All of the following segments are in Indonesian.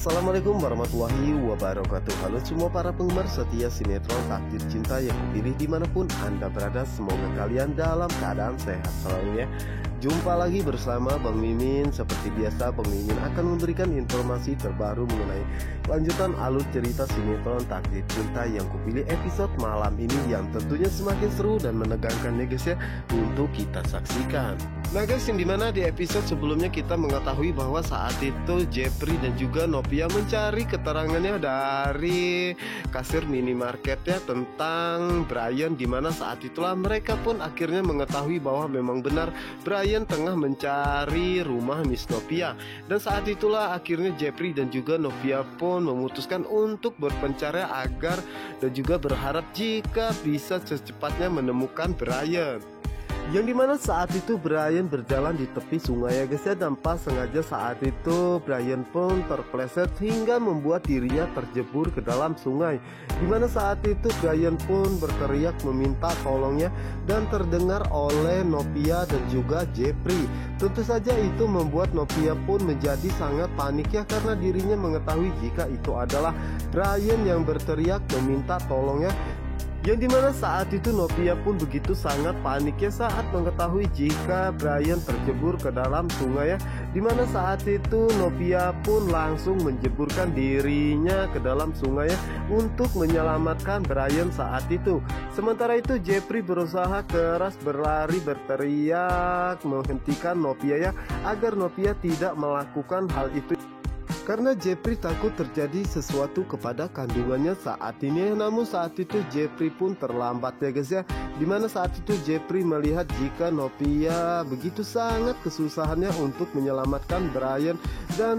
Assalamualaikum warahmatullahi wabarakatuh. Halo semua para penggemar setia sinetron Takdir Cinta yang kupilih dimanapun Anda berada. Semoga kalian dalam keadaan sehat selalu ya. Jumpa lagi bersama Bang Mimin. Seperti biasa Bang Mimin akan memberikan informasi terbaru mengenai lanjutan alur cerita sinetron Takdir Cinta yang kupilih episode malam ini, yang tentunya semakin seru dan menegangkan ya guys ya, untuk kita saksikan. Nah guys, yang dimana di episode sebelumnya kita mengetahui bahwa saat itu Jeffrey dan juga Novia mencari keterangannya dari kasir minimarketnya tentang Brian, dimana saat itulah mereka pun akhirnya mengetahui bahwa memang benar Brian tengah mencari rumah Miss Novia. Dan saat itulah akhirnya Jeffrey dan juga Novia pun memutuskan untuk berpencar agar dan juga berharap jika bisa secepatnya menemukan Brian. Yang dimana saat itu Brian berjalan di tepi sungai ya guys ya, dan pas sengaja saat itu Brian pun terpleset hingga membuat dirinya terjebur ke dalam sungai. Dimana saat itu Brian pun berteriak meminta tolongnya dan terdengar oleh Novia dan juga Jeffrey. Tentu saja itu membuat Novia pun menjadi sangat panik ya, karena dirinya mengetahui jika itu adalah Brian yang berteriak meminta tolongnya. Yang dimana saat itu Novia pun begitu sangat panik ya saat mengetahui jika Brian terjebur ke dalam sungai ya. Dimana saat itu Novia pun langsung menjeburkan dirinya ke dalam sungai ya untuk menyelamatkan Brian saat itu. Sementara itu Jeffrey berusaha keras berlari berteriak menghentikan Novia ya, agar Novia tidak melakukan hal itu, karena Jeffrey takut terjadi sesuatu kepada kandungannya saat ini. Namun saat itu Jeffrey pun terlambat ya guys ya, dimana saat itu Jeffrey melihat jika Novia begitu sangat kesusahannya untuk menyelamatkan Brian, dan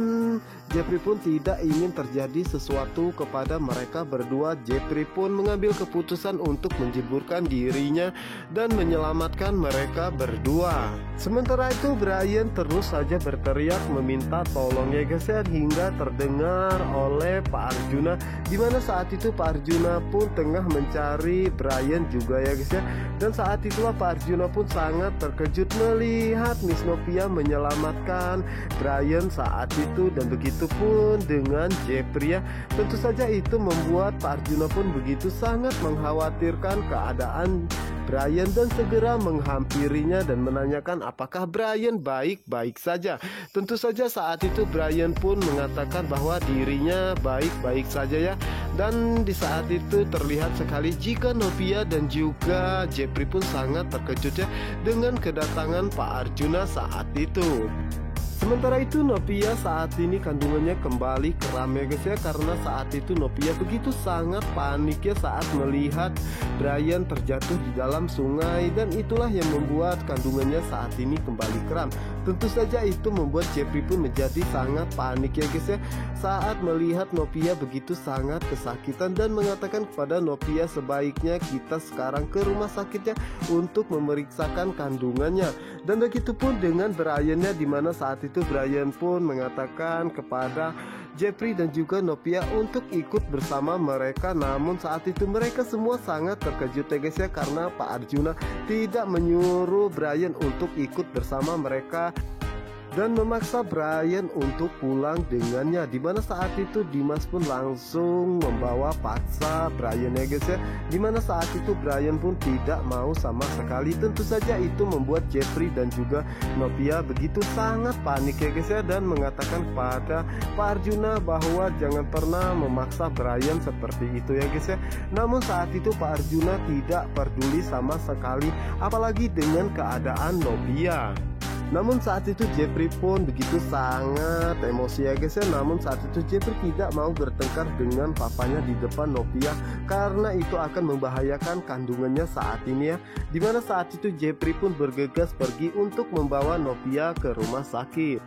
Jeffrey pun tidak ingin terjadi sesuatu kepada mereka berdua. Jeffrey pun mengambil keputusan untuk menjeburkan dirinya dan menyelamatkan mereka berdua. Sementara itu Brian terus saja berteriak meminta tolong ya guys ya, hingga terdengar oleh Pak Arjuna, dimana saat itu Pak Arjuna pun tengah mencari Brian juga ya guys ya. Dan saat itulah Pak Arjuna pun sangat terkejut melihat Miss Novia menyelamatkan Brian saat itu, dan begitu pun dengan Jeffrey ya. Tentu saja itu membuat Pak Arjuna pun begitu sangat mengkhawatirkan keadaan Brian dan segera menghampirinya dan menanyakan apakah Brian baik-baik saja. Tentu saja saat itu Brian pun mengatakan bahwa dirinya baik-baik saja ya. Dan di saat itu terlihat sekali jika Novia dan juga Jeffrey pun sangat terkejut ya dengan kedatangan Pak Arjuna saat itu. Sementara itu Novia saat ini kandungannya kembali kram ya guys ya, karena saat itu Novia begitu sangat panik ya saat melihat Brian terjatuh di dalam sungai, dan itulah yang membuat kandungannya saat ini kembali kram. Tentu saja itu membuat Jeffrey pun menjadi sangat panik ya guys ya saat melihat Novia begitu sangat kesakitan, dan mengatakan kepada Novia sebaiknya kita sekarang ke rumah sakitnya untuk memeriksakan kandungannya. Dan begitupun dengan Briannya, dimana saat itu Brian pun mengatakan kepada Jeffrey dan juga Novia untuk ikut bersama mereka. Namun saat itu mereka semua sangat terkejut ya guys ya, karena Pak Arjuna tidak menyuruh Brian untuk ikut bersama mereka dan memaksa Brian untuk pulang dengannya. Dimana saat itu Dimas pun langsung membawa paksa Brian ya guys ya, dimana saat itu Brian pun tidak mau sama sekali. Tentu saja itu membuat Jeffrey dan juga Novia begitu sangat panik ya guys ya, dan mengatakan kepada Pak Arjuna bahwa jangan pernah memaksa Brian seperti itu ya guys ya. Namun saat itu Pak Arjuna tidak peduli sama sekali, apalagi dengan keadaan Novia. Namun saat itu Jeffrey pun begitu sangat emosi ya guys ya. Namun saat itu Jeffrey tidak mau bertengkar dengan papanya di depan Novia, karena itu akan membahayakan kandungannya saat ini ya. Dimana saat itu Jeffrey pun bergegas pergi untuk membawa Novia ke rumah sakit.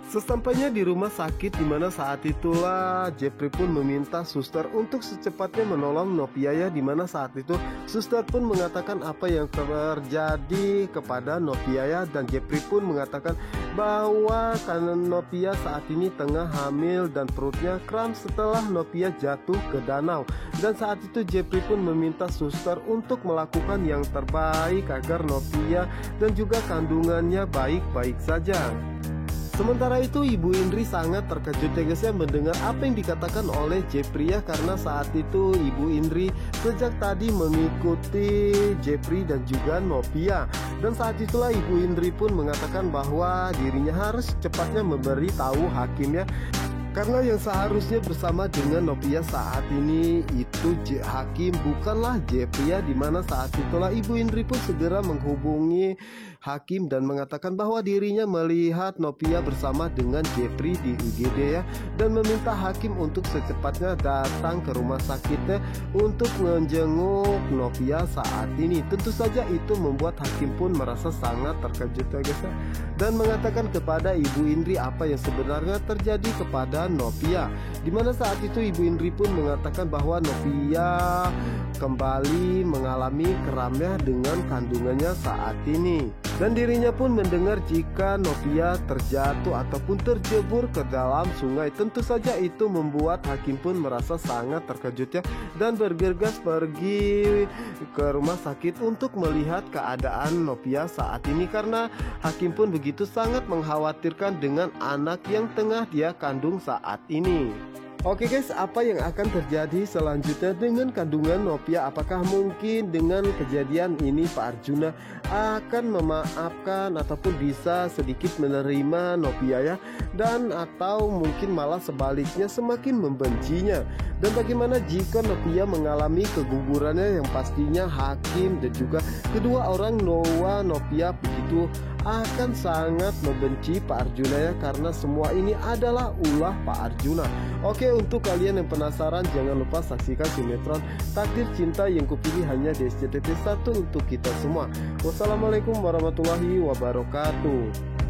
Sesampainya di rumah sakit, dimana saat itulah Jeffrey pun meminta suster untuk secepatnya menolong Novia ya, dimana saat itu suster pun mengatakan apa yang terjadi kepada Novia ya, dan Jeffrey pun mengatakan bahwa karena Novia saat ini tengah hamil dan perutnya kram setelah Novia jatuh ke danau. Dan saat itu Jeffrey pun meminta suster untuk melakukan yang terbaik agar Novia dan juga kandungannya baik-baik saja. Sementara itu Ibu Indri sangat terkejut ya guys ya mendengar apa yang dikatakan oleh Jeffrey ya, karena saat itu Ibu Indri sejak tadi mengikuti Jeffrey dan juga Novia. Dan saat itulah Ibu Indri pun mengatakan bahwa dirinya harus cepatnya memberi tahu hakim ya, karena yang seharusnya bersama dengan Novia saat ini itu hakim, bukanlah Jeffrey ya. Dimana saat itulah Ibu Indri pun segera menghubungi hakim dan mengatakan bahwa dirinya melihat Novia bersama dengan Jeffrey di UGD ya, dan meminta hakim untuk secepatnya datang ke rumah sakitnya untuk menjenguk Novia saat ini. Tentu saja itu membuat hakim pun merasa sangat terkejut ya guys ya, dan mengatakan kepada Ibu Indri apa yang sebenarnya terjadi kepada Novia. Dimana saat itu Ibu Indri pun mengatakan bahwa Novia kembali mengalami keramnya dengan kandungannya saat ini, dan dirinya pun mendengar jika Novia terjatuh ataupun terjebur ke dalam sungai. Tentu saja itu membuat hakim pun merasa sangat terkejut ya, dan bergegas pergi ke rumah sakit untuk melihat keadaan Novia saat ini, karena hakim pun begitu sangat mengkhawatirkan dengan anak yang tengah dia kandung saat ini. Oke guys, apa yang akan terjadi selanjutnya dengan kandungan Novia? Apakah mungkin dengan kejadian ini Pak Arjuna akan memaafkan ataupun bisa sedikit menerima Novia ya, dan atau mungkin malah sebaliknya semakin membencinya? Dan bagaimana jika Novia mengalami kegugurannya yang pastinya hakim dan juga kedua orang Noah Novia begitu akan sangat membenci Pak Arjuna ya, karena semua ini adalah ulah Pak Arjuna. Oke, untuk kalian yang penasaran jangan lupa saksikan sinetron Takdir Cinta yang Kupilih hanya di SCTV 1 untuk kita semua. Wassalamualaikum warahmatullahi wabarakatuh.